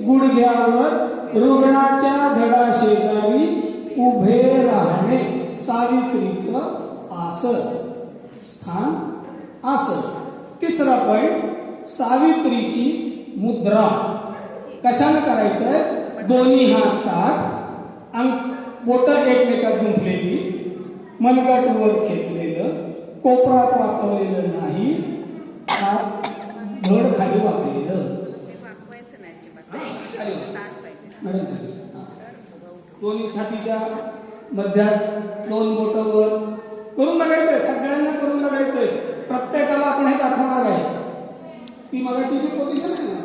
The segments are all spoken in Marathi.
गुडघ्यावर रुग्णाच्या धडा शेजारी उभे राहणे सावित्रीचं आसन, स्थान आसन. तिसरा पॉइंट सावित्रीची मुद्रा. कशाने करायचंय? दोन्ही हात ताठ, बोट एकमेकात गुंफलेली, मनगट वर खेचलेलं, कोपरात वाकवलेलं नाही, धड खाली वाकलेलं. मॅडम खाली. दोन्ही छातीच्या मध्यात दोन बोट वर करून बघायचंय. सगळ्यांना करून बघायचंय. प्रत्येकाला आपण हे दाखवणार आहे. ती मगाची जी पोझिशन आहे ना,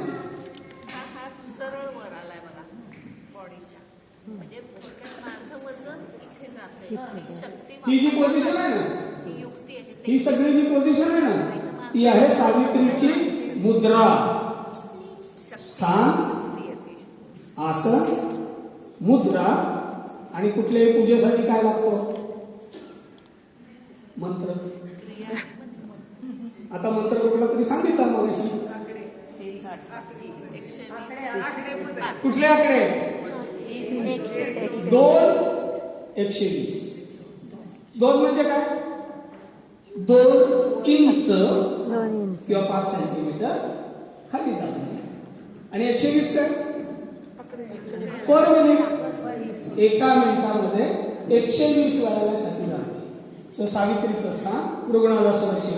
सरळ वर आलाय बघा बॉडीच्या, म्हणजे माझं वजन इथे जाते. शक्ती ही जी पोझिशन आहे ना, ही युक्ती आहे. ही सगळी जी पोझिशन आहे ना, ती आहे सावित्रीची मुद्रा. स्थान, आसन, मुद्रा. आणि कुठल्याही पूजेसाठी काय लागतो? मंत्र. आता मंत्र कुठला तरी सांगितलं मग अशी. कुठले आकडे? 2 120. 2 म्हणजे काय? 2 इंच किंवा 5 सेंटीमीटर खाली दाबणे. आणि 120 काय? Per minute. एका मिनिटामध्ये 120 वेळाला छाती दाबणे. सावित्रीचं स्थान रुग्णाला सुरक्षित